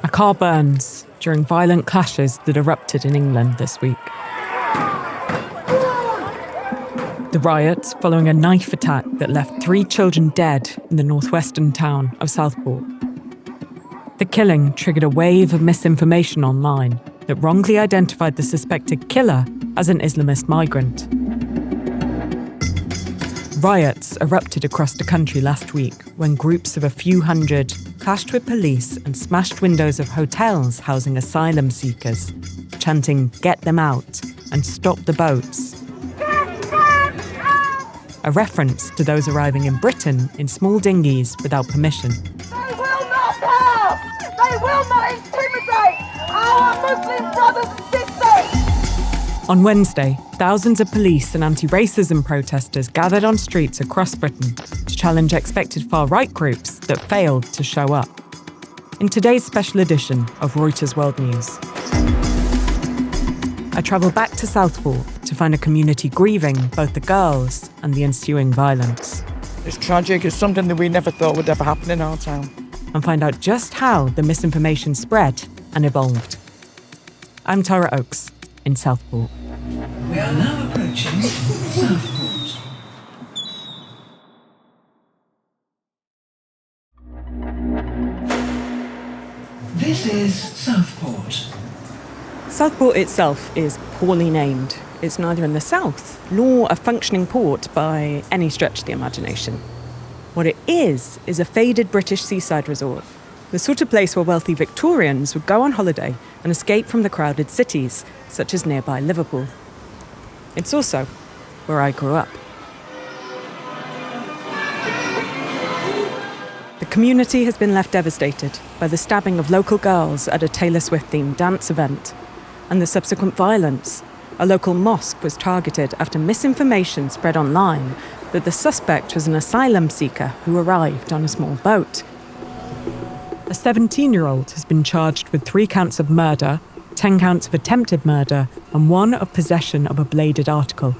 A car burns during violent clashes that erupted in England this week. The riots following a knife attack that left 3 children dead in the northwestern town of Southport. The killing triggered a wave of misinformation online that wrongly identified the suspected killer as an Islamist migrant. Riots erupted across the country last week when groups of a few hundred clashed with police and smashed windows of hotels housing asylum seekers, chanting "Get them out" and "Stop the boats." A reference to those arriving in Britain in small dinghies without permission. They will not pass! They will not intimidate our Muslim brothers and sisters! On Wednesday, thousands of police and anti-racism protesters gathered on streets across Britain to challenge expected far-right groups that failed to show up. In today's special edition of Reuters World News, I travel back to Southport to find a community grieving both the girls and the ensuing violence. It's tragic. It's something that we never thought would ever happen in our town. And find out just how the misinformation spread and evolved. I'm Tara Oakes in Southport. We are now approaching Southport. This is Southport. Southport itself is poorly named. It's neither in the south nor a functioning port by any stretch of the imagination. What it is a faded British seaside resort, the sort of place where wealthy Victorians would go on holiday and escape from the crowded cities, such as nearby Liverpool. It's also where I grew up. The community has been left devastated by the stabbing of local girls at a Taylor Swift-themed dance event, and the subsequent violence. A local mosque was targeted after misinformation spread online that the suspect was an asylum seeker who arrived on a small boat. A 17-year-old has been charged with 3 counts of murder, 10 counts of attempted murder, and 1 of possession of a bladed article.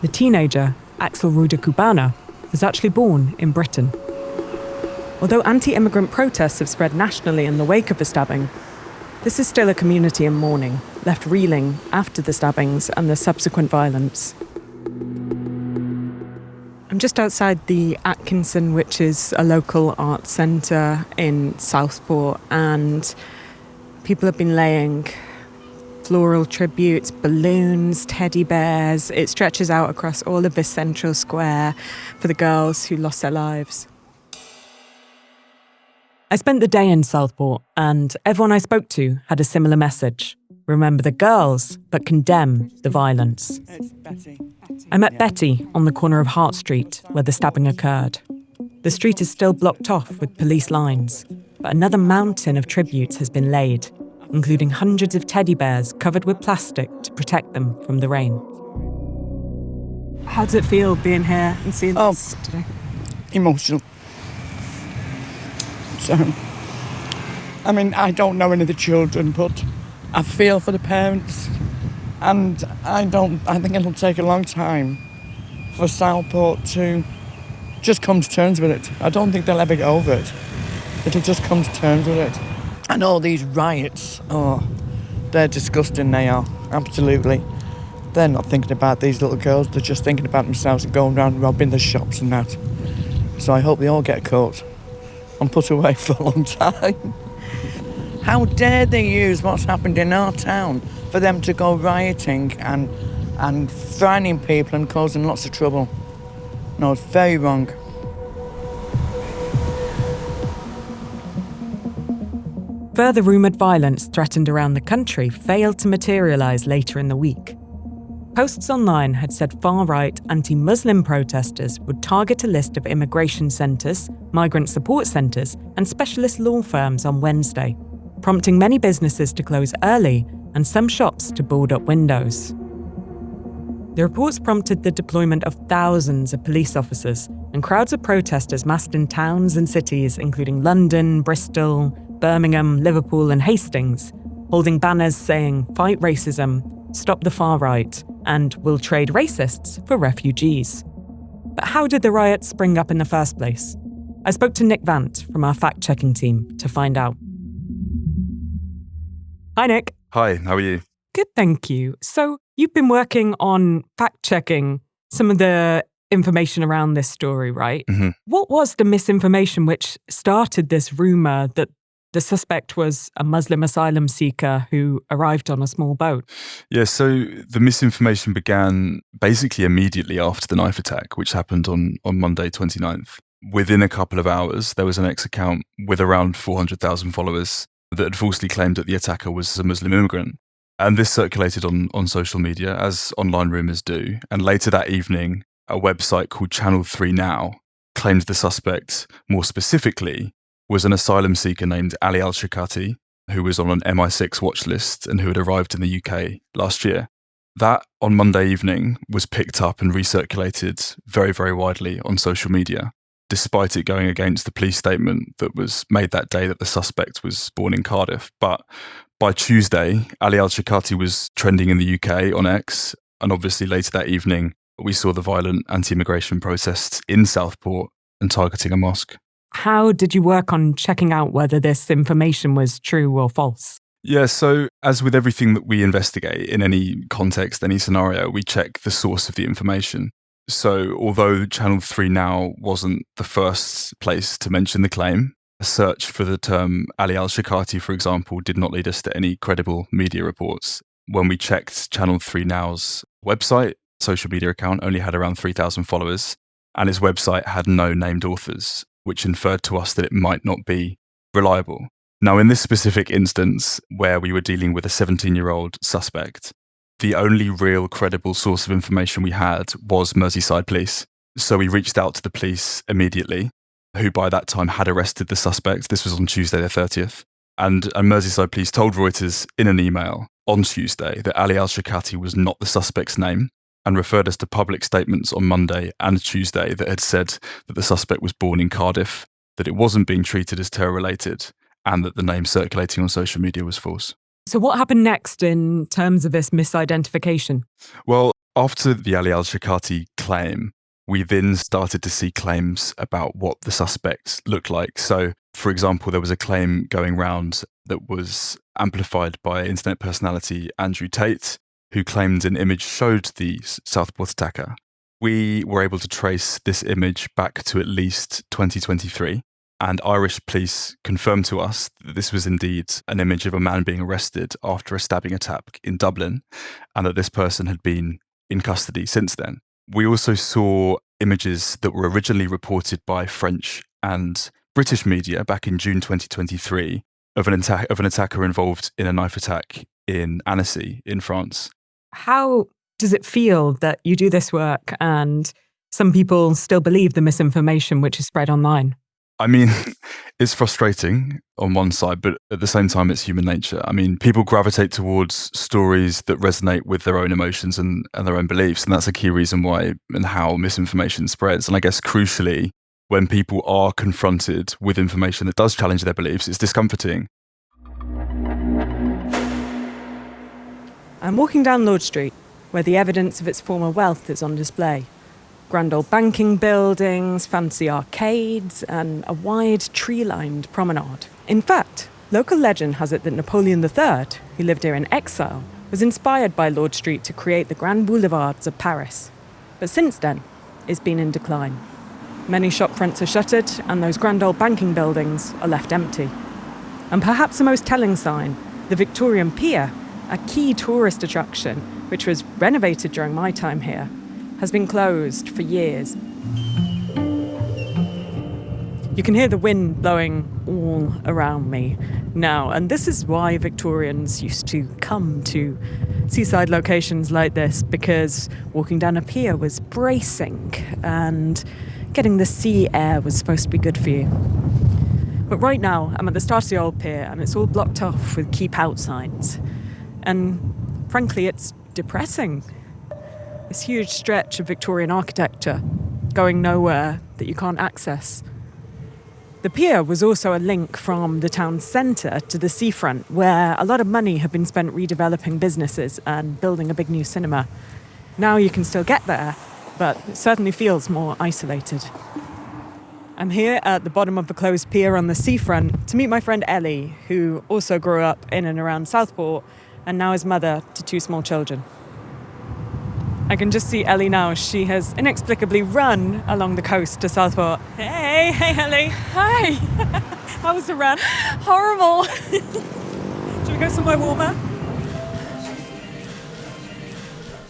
The teenager, Axel Ruda-Kubana, was actually born in Britain. Although anti-immigrant protests have spread nationally in the wake of the stabbing, this is still a community in mourning, left reeling after the stabbings and the subsequent violence. I'm just outside the Atkinson, which is a local art centre in Southport, and people have been laying floral tributes, balloons, teddy bears. It stretches out across all of this central square for the girls who lost their lives. I spent the day in Southport, and everyone I spoke to had a similar message. Remember the girls, but condemn the violence. I met Betty on the corner of Hart Street, where the stabbing occurred. The street is still blocked off with police lines, but another mountain of tributes has been laid, including hundreds of teddy bears covered with plastic to protect them from the rain. How does it feel being here and seeing this today? Emotional. So, I don't know any of the children, but I feel for the parents, and I think it'll take a long time for Southport to just come to terms with it. I don't think they'll ever get over it. It'll just come to terms with it. And all these riots, they're disgusting, they are, absolutely. They're not thinking about these little girls, they're just thinking about themselves and going around robbing the shops and that. So I hope they all get caught and put away for a long time. How dare they use what's happened in our town for them to go rioting and frightening people and causing lots of trouble? No, it's very wrong. Further rumoured violence threatened around the country failed to materialise later in the week. Posts online had said far-right anti-Muslim protesters would target a list of immigration centres, migrant support centres and specialist law firms on Wednesday, prompting many businesses to close early and some shops to board up windows. The reports prompted the deployment of thousands of police officers, and crowds of protesters massed in towns and cities including London, Bristol, Birmingham, Liverpool and Hastings, holding banners saying "Fight racism," "Stop the far right," and "We'll trade racists for refugees." But how did the riots spring up in the first place? I spoke to Nick Vant from our fact-checking team to find out. Hi, Nick. Hi, how are you? Good, thank you. So you've been working on fact-checking some of the information around this story, right? Mm-hmm. What was the misinformation which started this rumour that the suspect was a Muslim asylum seeker who arrived on a small boat? Yeah, so the misinformation began basically immediately after the knife attack, which happened on Monday 29th. Within a couple of hours, there was an X account with around 400,000 followers that had falsely claimed that the attacker was a Muslim immigrant. And this circulated on social media, as online rumours do. And later that evening, a website called Channel 3 Now claimed the suspect, more specifically, was an asylum seeker named Ali Al-Shakati, who was on an MI6 watch list and who had arrived in the UK last year. That, on Monday evening, was picked up and recirculated very, very widely on social media, despite it going against the police statement that was made that day that the suspect was born in Cardiff. But by Tuesday, Ali Al-Shakati was trending in the UK on X, and obviously later that evening, we saw the violent anti-immigration protests in Southport and targeting a mosque. How did you work on checking out whether this information was true or false? Yeah, so as with everything that we investigate in any context, any scenario, we check the source of the information. So although Channel 3 Now wasn't the first place to mention the claim, a search for the term Ali Al-Shakati, for example, did not lead us to any credible media reports. When we checked Channel 3 Now's website, social media account only had around 3,000 followers, and its website had no named authors, which inferred to us that it might not be reliable. Now, in this specific instance, where we were dealing with a 17-year-old suspect, the only real credible source of information we had was Merseyside Police. So we reached out to the police immediately, who by that time had arrested the suspect. This was on Tuesday the 30th. And Merseyside Police told Reuters in an email on Tuesday that Ali Al-Shakati was not the suspect's name, and referred us to public statements on Monday and Tuesday that had said that the suspect was born in Cardiff, that it wasn't being treated as terror-related, and that the name circulating on social media was false. So what happened next in terms of this misidentification? Well, after the Ali Al-Shakati claim, we then started to see claims about what the suspects looked like. So, for example, there was a claim going round that was amplified by internet personality Andrew Tate, who claimed an image showed the Southport attacker. We were able to trace this image back to at least 2023, and Irish police confirmed to us that this was indeed an image of a man being arrested after a stabbing attack in Dublin, and that this person had been in custody since then. We also saw images that were originally reported by French and British media back in June 2023 of an attacker involved in a knife attack in Annecy in France. How does it feel that you do this work and some people still believe the misinformation which is spread online? I mean, it's frustrating on one side, but at the same time, it's human nature. I mean, people gravitate towards stories that resonate with their own emotions and their own beliefs. And that's a key reason why and how misinformation spreads. And I guess crucially, when people are confronted with information that does challenge their beliefs, it's discomforting. I'm walking down Lord Street, where the evidence of its former wealth is on display. Grand old banking buildings, fancy arcades, and a wide tree-lined promenade. In fact, local legend has it that Napoleon III, who lived here in exile, was inspired by Lord Street to create the grand boulevards of Paris. But since then, it's been in decline. Many shopfronts are shuttered, and those grand old banking buildings are left empty. And perhaps the most telling sign, the Victorian Pier, a key tourist attraction, which was renovated during my time here, has been closed for years. You can hear the wind blowing all around me now, and this is why Victorians used to come to seaside locations like this, because walking down a pier was bracing and getting the sea air was supposed to be good for you. But right now, I'm at the start of the old pier, and it's all blocked off with keep out signs. And frankly, it's depressing. This huge stretch of Victorian architecture going nowhere that you can't access. The pier was also a link from the town centre to the seafront, where a lot of money had been spent redeveloping businesses and building a big new cinema. Now you can still get there, but it certainly feels more isolated. I'm here at the bottom of the closed pier on the seafront to meet my friend Ellie, who also grew up in and around Southport and now is mother to 2 small children. I can just see Ellie now. She has inexplicably run along the coast to Southport. Hey Ellie. Hi. How was the run? Horrible. Should we go somewhere warmer?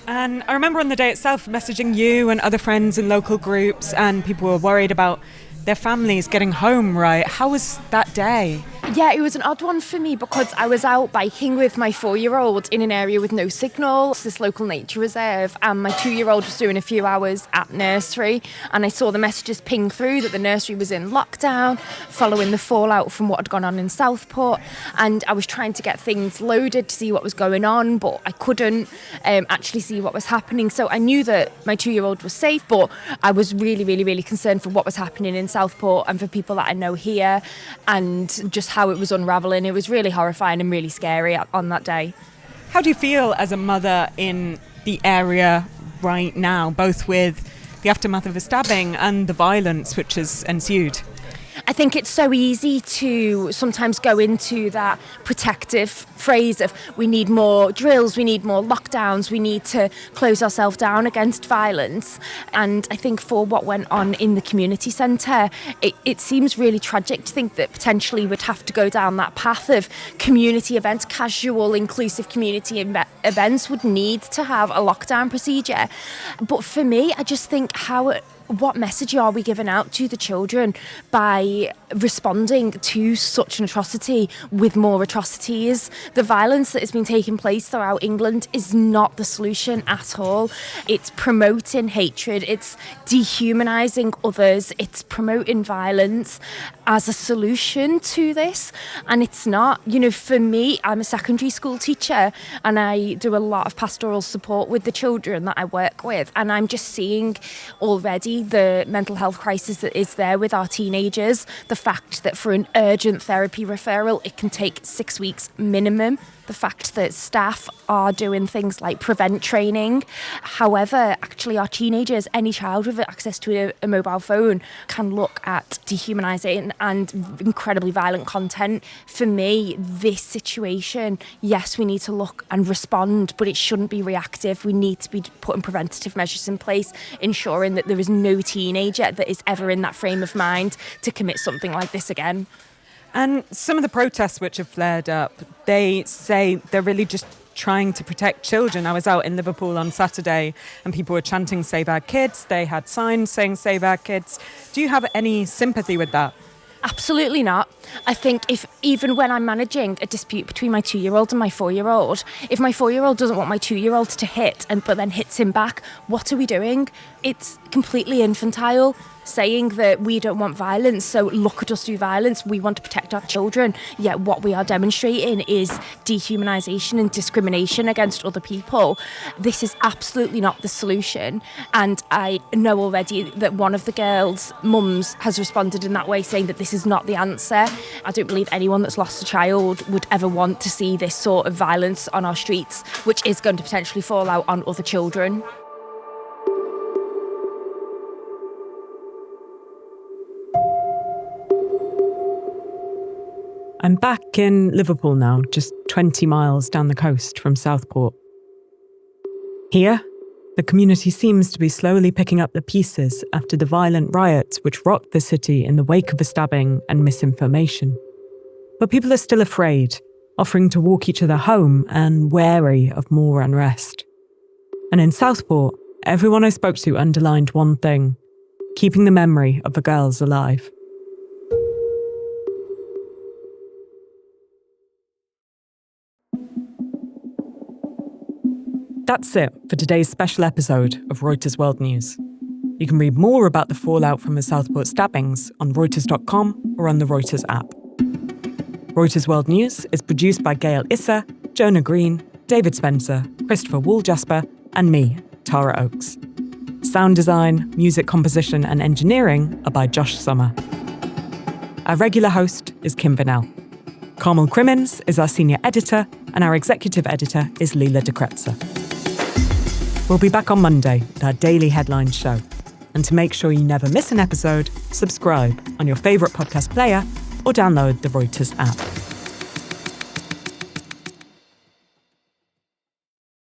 And I remember on the day itself messaging you and other friends in local groups, and people were worried about their families getting home, right? How was that day? Yeah, it was an odd one for me because I was out biking with my 4-year-old in an area with no signal, this local nature reserve, and my 2-year-old was doing a few hours at nursery, and I saw the messages ping through that the nursery was in lockdown following the fallout from what had gone on in Southport, and I was trying to get things loaded to see what was going on, but I couldn't actually see what was happening. So I knew that my 2-year-old was safe, but I was really, really, really concerned for what was happening in Southport and for people that I know here, and just how it was unravelling. It was really horrifying and really scary on that day. How do you feel as a mother in the area right now, both with the aftermath of a stabbing and the violence which has ensued? I think it's so easy to sometimes go into that protective phrase of we need more drills, we need more lockdowns, we need to close ourselves down against violence. And I think for what went on in the community centre, it seems really tragic to think that potentially we'd have to go down that path of community events, casual, inclusive community events would need to have a lockdown procedure. But for me, I just think what message are we giving out to the children by responding to such an atrocity with more atrocities? The violence that has been taking place throughout England is not the solution at all. It's promoting hatred, it's dehumanising others, it's promoting violence as a solution to this, and it's not. You know, for me, I'm a secondary school teacher and I do a lot of pastoral support with the children that I work with, and I'm just seeing already the mental health crisis that is there with our teenagers, the fact that for an urgent therapy referral it can take 6 weeks minimum, the fact that staff are doing things like prevent training. However, actually our teenagers, any child with access to a mobile phone can look at dehumanising and incredibly violent content. For me, this situation, yes, we need to look and respond, but it shouldn't be reactive. We need to be putting preventative measures in place, ensuring that there is no teenager that is ever in that frame of mind to commit something like this again. And some of the protests which have flared up, they say they're really just trying to protect children. I was out in Liverpool on Saturday and people were chanting "Save our kids." They had signs saying "Save our kids." Do you have any sympathy with that? Absolutely not. I think if even when I'm managing a dispute between my 2-year-old and my 4-year-old, if my 4-year-old doesn't want my 2-year-old to hit but then hits him back, what are we doing? It's completely infantile. Saying that we don't want violence, so look at us do violence, we want to protect our children, yet what we are demonstrating is dehumanisation and discrimination against other people. This is absolutely not the solution, and I know already that one of the girls' mums has responded in that way, saying that this is not the answer. I don't believe anyone that's lost a child would ever want to see this sort of violence on our streets, which is going to potentially fall out on other children. I'm back in Liverpool now, just 20 miles down the coast from Southport. Here, the community seems to be slowly picking up the pieces after the violent riots which rocked the city in the wake of a stabbing and misinformation. But people are still afraid, offering to walk each other home and wary of more unrest. And in Southport, everyone I spoke to underlined one thing: keeping the memory of the girls alive. That's it for today's special episode of Reuters World News. You can read more about the fallout from the Southport stabbings on Reuters.com or on the Reuters app. Reuters World News is produced by Gail Issa, Jonah Green, David Spencer, Christopher Wall-Jasper, and me, Tara Oakes. Sound design, music composition, and engineering are by Josh Summer. Our regular host is Kim Vanell. Carmel Crimmins is our senior editor, and our executive editor is Leela de Kretzer. We'll be back on Monday with our daily headlines show. And to make sure you never miss an episode, subscribe on your favourite podcast player or download the Reuters app.